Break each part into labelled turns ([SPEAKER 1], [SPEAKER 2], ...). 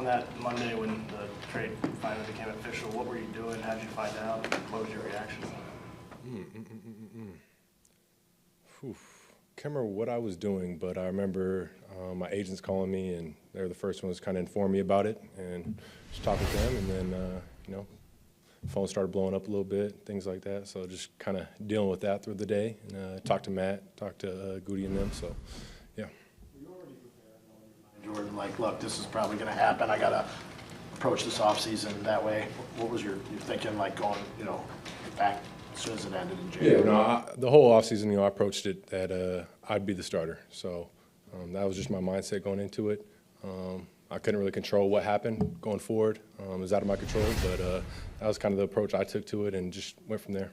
[SPEAKER 1] On that Monday when the trade finally became official, what were you doing? How did you find out? What was your reaction?
[SPEAKER 2] Can't remember what I was doing, but I remember my agents calling me, and they were the first ones to kind of inform me about it, and just talking to them, and then phone started blowing up a little bit, things like that. So just kind of dealing with that through the day, and talked to Matt, talked to Goody and them. So yeah.
[SPEAKER 1] Jordan, like, look, this is probably going to happen. I got to approach this offseason that way. What was your thinking, like, going, back as soon as it ended in January?
[SPEAKER 2] Yeah, no, the whole offseason, I approached it that I'd be the starter. So that was just my mindset going into it. I couldn't really control what happened going forward. It was out of my control, but that was kind of the approach I took to it and just went from there.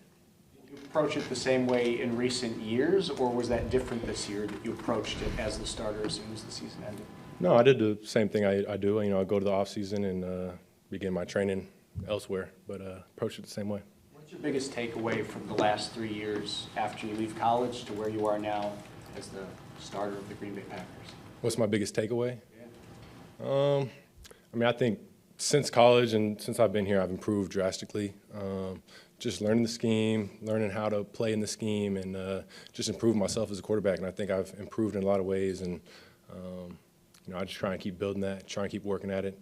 [SPEAKER 3] Did you approach it the same way in recent years, or was that different this year that you approached it as the starter as soon as the season ended?
[SPEAKER 2] No, I did the same thing I do. I go to the offseason and begin my training elsewhere, but approach it the same way.
[SPEAKER 3] What's your biggest takeaway from the last 3 years after you leave college to where you are now as the starter of the Green Bay Packers?
[SPEAKER 2] What's my biggest takeaway? I think since college and since I've been here, I've improved drastically. Just learning the scheme, learning how to play in the scheme, and just improving myself as a quarterback. And I think I've improved in a lot of ways. And I just try and keep building that, try and keep working at it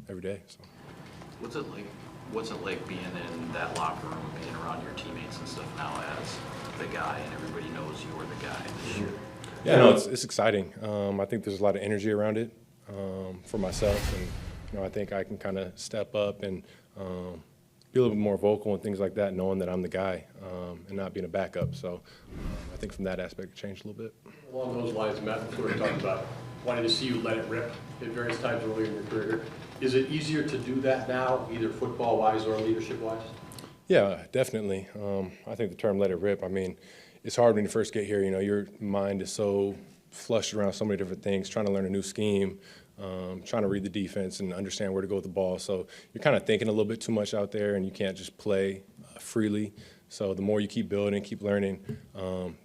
[SPEAKER 2] every day. So.
[SPEAKER 4] What's it like? What's it like being in that locker room, being around your teammates and stuff now as the guy, and everybody knows you're the guy this year?
[SPEAKER 2] Yeah, no, it's exciting. I think there's a lot of energy around it for myself, and I think I can kind of step up and be a little bit more vocal and things like that, knowing that I'm the guy and not being a backup. So I think from that aspect, it changed a little bit.
[SPEAKER 5] Along those lines, Matt sort of talked about wanting to see you let it rip at various times earlier in your career. Is it easier to do that now, either football-wise or leadership-wise?
[SPEAKER 2] Yeah, definitely. I think the term "let it rip," it's hard when you first get here. Your mind is so flushed around so many different things, trying to learn a new scheme, trying to read the defense and understand where to go with the ball. So you're kind of thinking a little bit too much out there, and you can't just play freely. So the more you keep building, keep learning,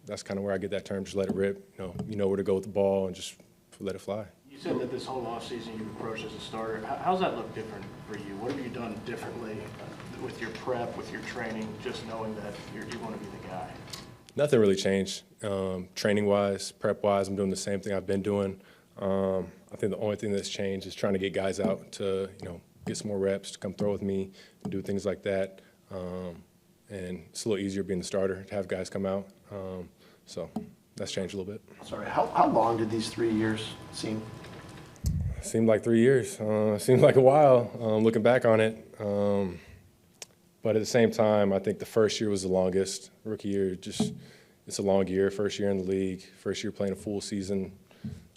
[SPEAKER 2] that's kind of where I get that term, just let it rip. You know where to go with the ball and just let it fly.
[SPEAKER 1] You said that this whole offseason you approached as a starter. How's that look different for you? What have you done differently with your prep, with your training, just knowing that you're going to be the guy?
[SPEAKER 2] Nothing really changed. Training-wise, prep-wise, I'm doing the same thing I've been doing. I think the only thing that's changed is trying to get guys out to, get some more reps, to come throw with me, and do things like that. And it's a little easier being the starter to have guys come out. So that's changed a little bit.
[SPEAKER 1] Sorry, how long did these 3 years seem?
[SPEAKER 2] It seemed like 3 years. It seemed like a while looking back on it. But at the same time, I think the first year was the longest. Rookie year, it's a long year. First year in the league, first year playing a full season.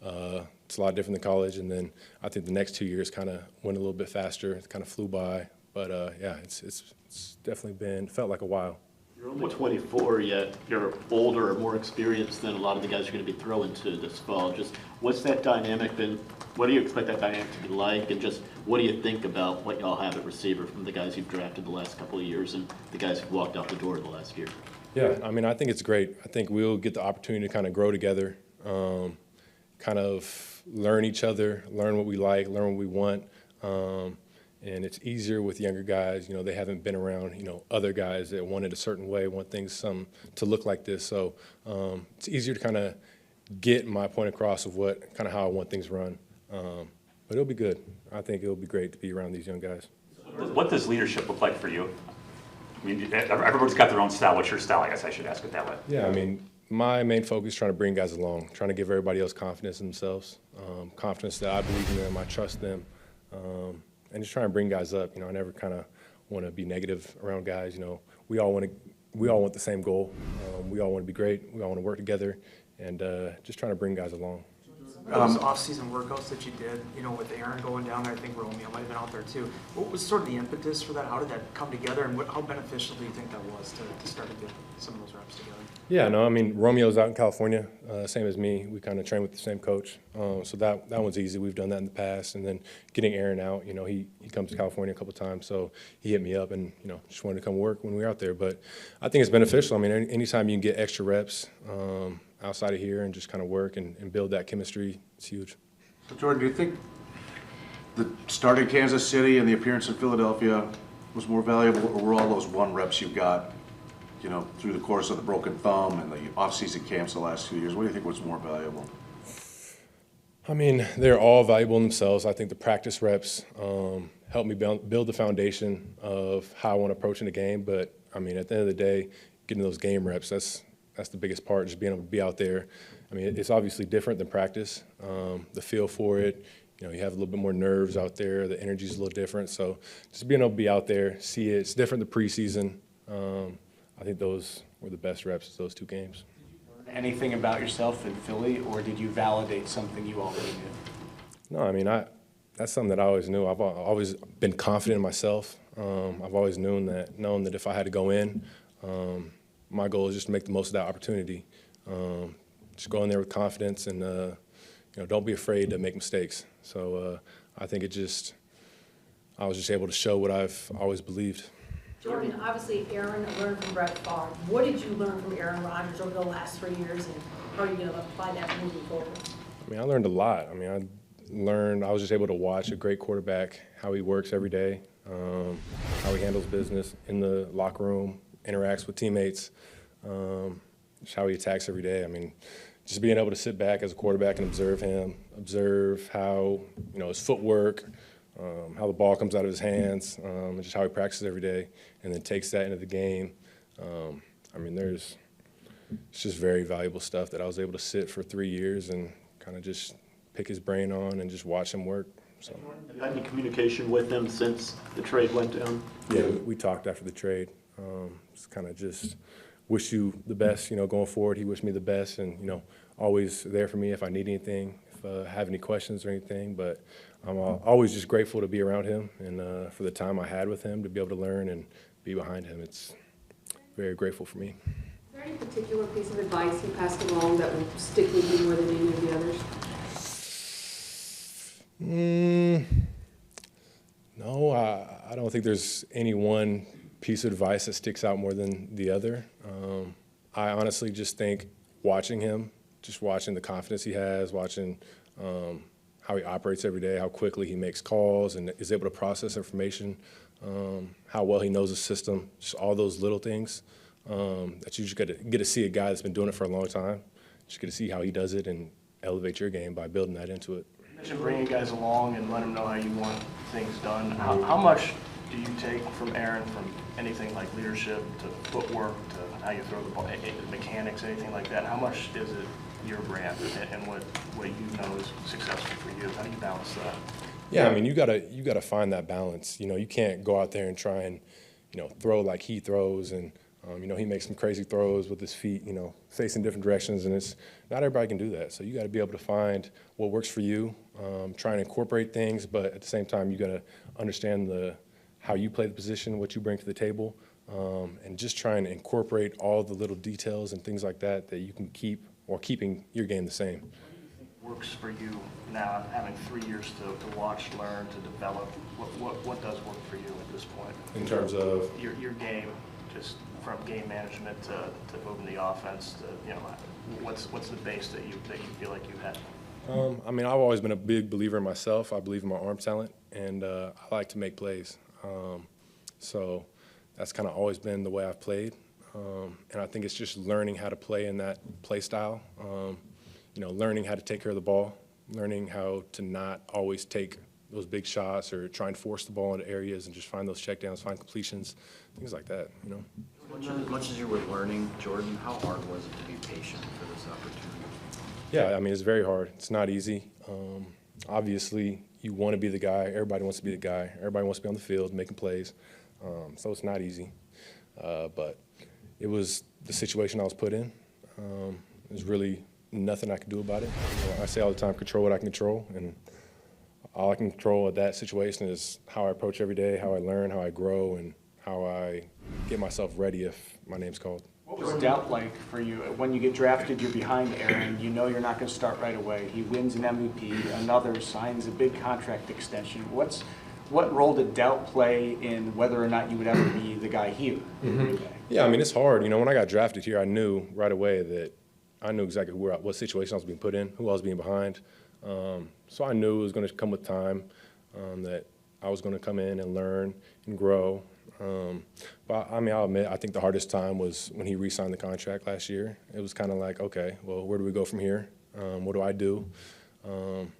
[SPEAKER 2] It's a lot different than college. And then I think the next 2 years kind of went a little bit faster. It kind of flew by. But yeah, it's definitely felt like a while.
[SPEAKER 6] You're only 24, yet you're older or more experienced than a lot of the guys you're going to be throwing to this fall. Just what's that dynamic been? What do you expect that dynamic to be like? And just what do you think about what y'all have at receiver from the guys you've drafted the last couple of years and the guys who've walked out the door the last year?
[SPEAKER 2] Yeah, I think it's great. I think we'll get the opportunity to kind of grow together, kind of learn each other, learn what we like, learn what we want. And it's easier with younger guys. They haven't been around, other guys that want it a certain way, want things to look like this. So it's easier to kind of get my point across of how I want things run. But it'll be good. I think it'll be great to be around these young guys.
[SPEAKER 7] What does leadership look like for you? Everybody's got their own style. What's your style? I guess I should ask it that way.
[SPEAKER 2] Yeah, my main focus is trying to bring guys along, trying to give everybody else confidence in themselves, confidence that I believe in them, I trust them. And just trying to bring guys up. I never kind of want to be negative around guys. We all want the same goal. We all want to be great. We all want to work together, and just trying to bring guys along.
[SPEAKER 8] Those off-season workouts that you did, with Aaron going down there, I think Romeo might have been out there too. What was sort of the impetus for that? How did that come together, and how beneficial do you think that was to start to get some of those reps together?
[SPEAKER 2] Yeah, no, Romeo's out in California, same as me. We kind of train with the same coach, so that one's easy. We've done that in the past, and then getting Aaron out, he comes to California a couple of times, so he hit me up and just wanted to come work when we were out there. But I think it's beneficial. Anytime you can get extra reps outside of here and just kind of work and build that chemistry, it's huge.
[SPEAKER 5] So Jordan, do you think
[SPEAKER 9] the start in Kansas City and the appearance in Philadelphia was more valuable, or were all those one reps you got, you know, through the course of the broken thumb and the off-season camps the last 2 years? What do you think was more valuable?
[SPEAKER 2] I mean, they're all valuable in themselves. I think the practice reps helped me build the foundation of how I want to approach in the game. But I mean, at the end of the day, getting those game reps, that's the biggest part, just being able to be out there. I mean, it's obviously different than practice. The feel for it, you know, you have a little bit more nerves out there. The energy's a little different. So just being able to be out there, see it. It's different than preseason. I think those were the best reps, those 2 games.
[SPEAKER 3] Anything about yourself in Philly, or did you validate something you already knew?
[SPEAKER 2] No, I mean, that's something that I always knew. I've always been confident in myself. I've always known that if I had to go in, my goal is just to make the most of that opportunity. Just go in there with confidence and, you know, don't be afraid to make mistakes. So I think I was just able to show what I've always believed.
[SPEAKER 10] Jordan, obviously Aaron learned from Brett Favre. What did you learn from Aaron Rodgers over the last 3 years, and how are you going to apply that moving forward?
[SPEAKER 2] I mean, I learned a lot. I mean, I was just able to watch a great quarterback, how he works every day, how he handles business in the locker room, interacts with teammates, just how he attacks every day. I mean, just being able to sit back as a quarterback and observe him, observe how, you know, his footwork, how the ball comes out of his hands, and just how he practices every day, and then takes that into the game. I mean, it's just very valuable stuff that I was able to sit for 3 years and kind of just pick his brain on and just watch him work. So.
[SPEAKER 6] Have you had any communication with him since the trade went down?
[SPEAKER 2] Yeah, we talked after the trade. It's kind of just wish you the best, you know, going forward. He wished me the best, and, you know, always there for me if I need anything, if I have any questions or anything. But I'm always just grateful to be around him and for the time I had with him, to be able to learn and be behind him. It's very grateful for me.
[SPEAKER 11] Is there any particular piece of advice he passed along that will stick with you more than any of the others?
[SPEAKER 2] No, I don't think there's any one piece of advice that sticks out more than the other. I honestly just think watching him, just watching the confidence he has, watching how he operates every day, how quickly he makes calls and is able to process information, how well he knows the system, just all those little things that you just get to see a guy that's been doing it for a long time. Just get to see how he does it and elevate your game by building that into it.
[SPEAKER 1] You mentioned bringing guys along and let them know how you want things done. How much do you take from Aaron, from anything like leadership to footwork to how you throw the ball, mechanics, anything like that? How much is it your brand and what you know is successful for you? How do you balance that?
[SPEAKER 2] Yeah, I mean, you gotta find that balance. You know, you can't go out there and try and, you know, throw like he throws, and you know, he makes some crazy throws with his feet, you know, facing different directions, and it's not everybody can do that. So you got to be able to find what works for you, try and incorporate things, but at the same time, you got to understand how you play the position, what you bring to the table, and just try and incorporate all the little details and things like that that you can keep, or keeping your game the same.
[SPEAKER 1] What do you think works for you now, having 3 years to watch, learn, to develop? What does work for you at this point?
[SPEAKER 2] In terms of?
[SPEAKER 1] Your game, just from game management to moving the offense to, you know, what's the base that you feel like you had?
[SPEAKER 2] I mean, I've always been a big believer in myself. I believe in my arm talent, and I like to make plays. So that's kind of always been the way I've played. And I think it's just learning how to play in that play style, you know, learning how to take care of the ball, learning how to not always take those big shots or try and force the ball into areas and just find those checkdowns, find completions, things like that, you know.
[SPEAKER 4] As much as you were learning, Jordan, how hard was it to be patient for this opportunity?
[SPEAKER 2] Yeah, I mean, it's very hard. It's not easy. Obviously, you want to be the guy. Everybody wants to be the guy. Everybody wants to be on the field making plays. So it's not easy. But it was the situation I was put in. There's really nothing I could do about it. You know, I say all the time, control what I can control. And all I can control at that situation is how I approach every day, how I learn, how I grow, and how I get myself ready if my name's called.
[SPEAKER 3] What was doubt like for you? When you get drafted, you're behind Aaron. You know you're not going to start right away. He wins an MVP. Another signs a big contract extension. What role did doubt play in whether or not you would ever be the guy here in Green Bay?
[SPEAKER 2] Yeah, I mean, it's hard. You know, when I got drafted here, I knew right away that I knew exactly what situation I was being put in, who I was being behind. So I knew it was going to come with time. that I was going to come in and learn and grow. But I mean, I'll admit, I think the hardest time was when he re-signed the contract last year. It was kind of like, okay, well, where do we go from here? What do I do? And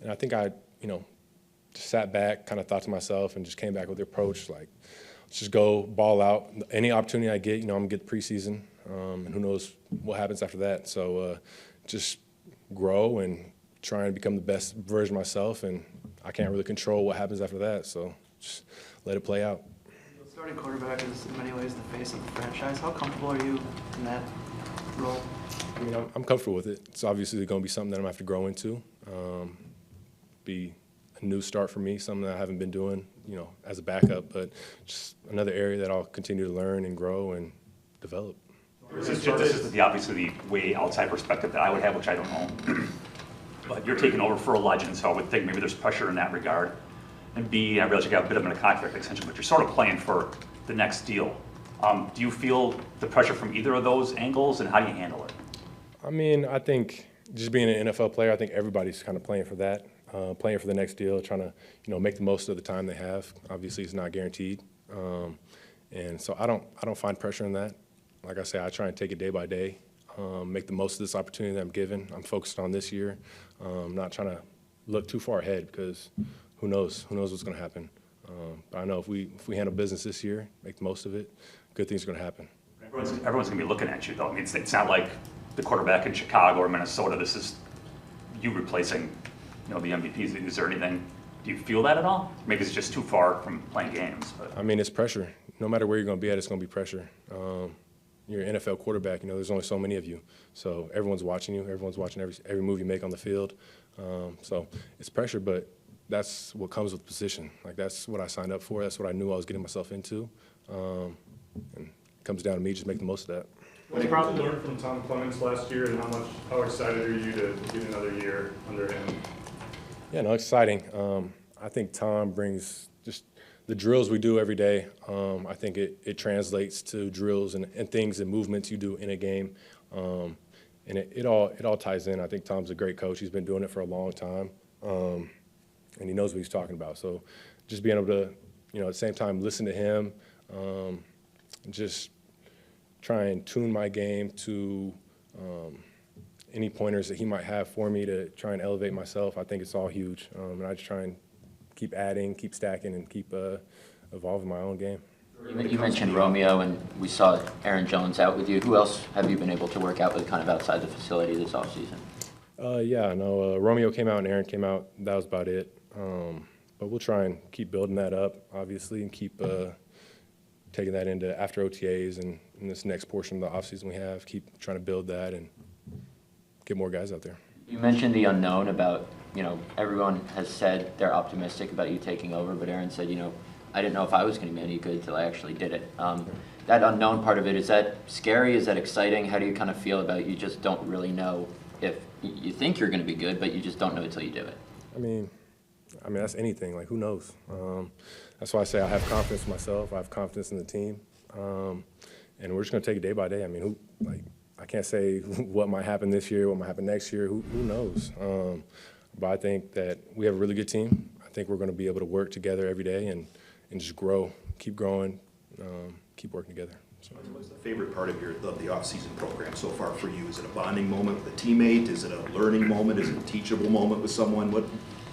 [SPEAKER 2] I think I, just sat back, kind of thought to myself, and just came back with the approach, like, let's just go ball out. Any opportunity I get, I'm going to get the preseason, and who knows what happens after that. So just grow and try and become the best version of myself, and I can't really control what happens after that, so just let it play out.
[SPEAKER 8] The starting quarterback is in many ways the face of the franchise. How comfortable are you in that role?
[SPEAKER 2] I mean, I'm comfortable with it. It's obviously going to be something that I'm going to have to grow into, be a new start for me, something that I haven't been doing, as a backup, but just another area that I'll continue to learn and grow and develop.
[SPEAKER 7] This is obviously the way outside perspective that I would have, which I don't know. But you're taking over for a legend, so I would think maybe there's pressure in that regard. And B, I realize you got a bit of a contract extension, but you're sort of playing for the next deal. Do you feel the pressure from either of those angles, and how do you handle it?
[SPEAKER 2] I mean, I think just being an NFL player, I think everybody's kind of playing for that, playing for the next deal, trying to, make the most of the time they have. Obviously, it's not guaranteed, and so I don't find pressure in that. Like I say, I try and take it day by day, make the most of this opportunity that I'm given. I'm focused on this year, not trying to look too far ahead because who knows what's going to happen. But I know if we handle business this year, make the most of it, good things are going to happen.
[SPEAKER 7] Everyone's going to be looking at you, though. I mean, it's not like the quarterback in Chicago or Minnesota. This is you replacing, the MVPs. Is there anything? Do you feel that at all? Maybe it's just too far from playing games. But.
[SPEAKER 2] I mean, it's pressure. No matter where you're going to be at, it's going to be pressure. You're an NFL quarterback. There's only so many of you, so everyone's watching you. Everyone's watching every move you make on the field. So it's pressure, but that's what comes with the position. Like, that's what I signed up for. That's what I knew I was getting myself into. And it comes down to me just make the most of that.
[SPEAKER 12] What did you learn from Tom Clements last year, and how excited are you to get another year under him?
[SPEAKER 2] Yeah, no, exciting. I think Tom brings just the drills we do every day. I think it translates to drills and things and movements you do in a game. And it all ties in. I think Tom's a great coach. He's been doing it for a long time. And he knows what he's talking about. So just being able to, at the same time, listen to him, just try and tune my game to any pointers that he might have for me to try and elevate myself, I think it's all huge. And I just try and keep adding, keep stacking, and keep evolving my own game.
[SPEAKER 13] You mentioned Romeo, and we saw Aaron Jones out with you. Who else have you been able to work out with kind of outside the facility this offseason?
[SPEAKER 2] Yeah, no, Romeo came out and Aaron came out. That was about it. But we'll try and keep building that up, obviously, and keep taking that into after OTAs and in this next portion of the offseason we have, keep trying to build that and get more guys out there.
[SPEAKER 13] You mentioned the unknown about, everyone has said they're optimistic about you taking over, but Aaron said, I didn't know if I was going to be any good until I actually did it. That unknown part of it, is that scary? Is that exciting? How do you kind of feel about it? You just don't really know if you think you're going to be good, but you just don't know until you do it.
[SPEAKER 2] I mean, that's anything. Like, who knows? That's why I say I have confidence in myself. I have confidence in the team. And we're just going to take it day by day. I mean, I can't say what might happen this year, what might happen next year. Who knows? But I think that we have a really good team. I think we're going to be able to work together every day and just grow, keep growing, keep working together. So.
[SPEAKER 14] What's the favorite part of the off-season program so far for you? Is it a bonding moment with a teammate? Is it a learning moment? Is it a teachable moment with someone? What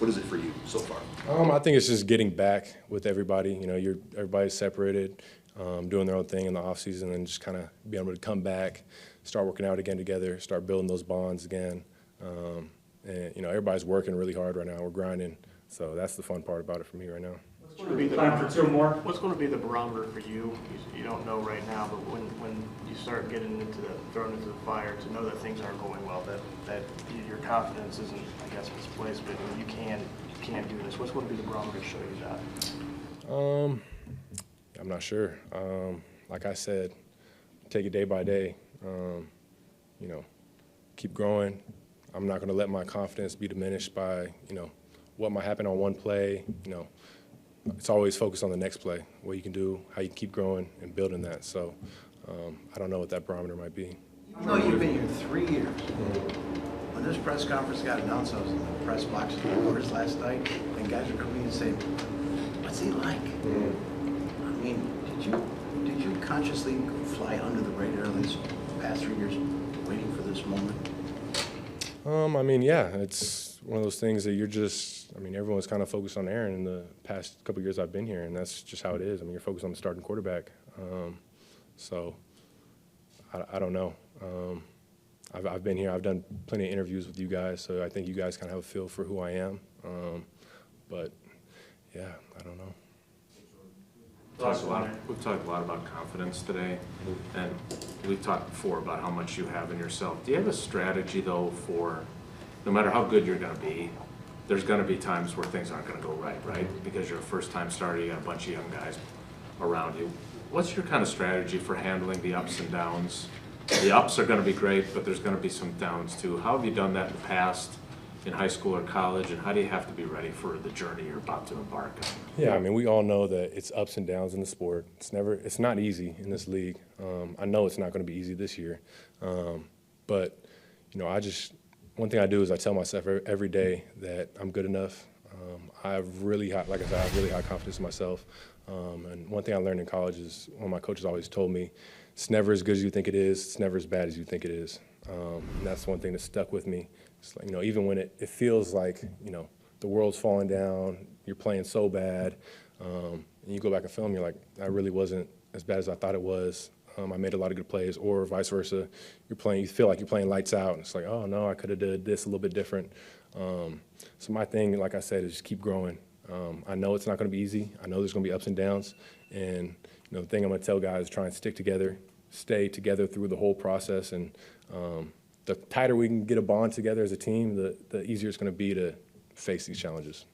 [SPEAKER 14] is it for you so far?
[SPEAKER 2] I think it's just getting back with everybody. Everybody's separated, doing their own thing in the off-season, and just kind of being able to come back, start working out again together, start building those bonds again. And everybody's working really hard right now. We're grinding, so that's the fun part about it for me right now.
[SPEAKER 1] Time for two more. What's going to be the barometer for you? You don't know right now, but when you start getting thrown into the fire, to know that things aren't going well, that your confidence isn't, I guess, misplaced, but you can do this. What's going to be the barometer to show you that?
[SPEAKER 2] I'm not sure. Like I said, take it day by day. Keep growing. I'm not going to let my confidence be diminished by what might happen on one play. It's always focused on the next play, what you can do, how you can keep growing and building that. So I don't know what that barometer might be.
[SPEAKER 15] Even though you've been here 3 years, When this press conference got announced, I was in the press box at the Warriors last night, and guys were coming and saying, "What's he like?" I mean, did you consciously fly under the radar these past 3 years, waiting for this moment?
[SPEAKER 2] I mean, yeah, it's one of those things that you're just, I mean, everyone's kind of focused on Aaron in the past couple of years I've been here, and that's just how it is. I mean, you're focused on the starting quarterback. So I don't know. I've been here. I've done plenty of interviews with you guys, so I think you guys kind of have a feel for who I am. But, yeah, I don't know.
[SPEAKER 9] We've talked a lot about confidence today, and we've talked before about how much you have in yourself. Do you have a strategy, though, for no matter how good you're going to be, there's going to be times where things aren't going to go right? Because you're a first-time starter, you got a bunch of young guys around you. What's your kind of strategy for handling the ups and downs? The ups are going to be great, but there's going to be some downs, too. How have you done that in the past, in high school or college, and how do you have to be ready for the journey you're about to embark on?
[SPEAKER 2] Yeah, I mean, we all know that it's ups and downs in the sport. It's not easy in this league. I know it's not going to be easy this year. But, you know, one thing I do is I tell myself every day that I'm good enough. I have really high, like I said, I have really high confidence in myself. And one thing I learned in college is one of my coaches always told me, it's never as good as you think it is. It's never as bad as you think it is. And that's one thing that stuck with me. It's like, you know, even when it feels like, you know, the world's falling down, you're playing so bad, and you go back and film, you're like, I really wasn't as bad as I thought it was. I made a lot of good plays, or vice versa. You feel like you're playing lights out, and it's like, oh no, I could have did this a little bit different. So my thing, like I said, is just keep growing. I know it's not going to be easy. I know there's going to be ups and downs, and you know, the thing I'm going to tell guys is try and stick together, stay together through the whole process, and the tighter we can get a bond together as a team, the easier it's going to be to face these challenges.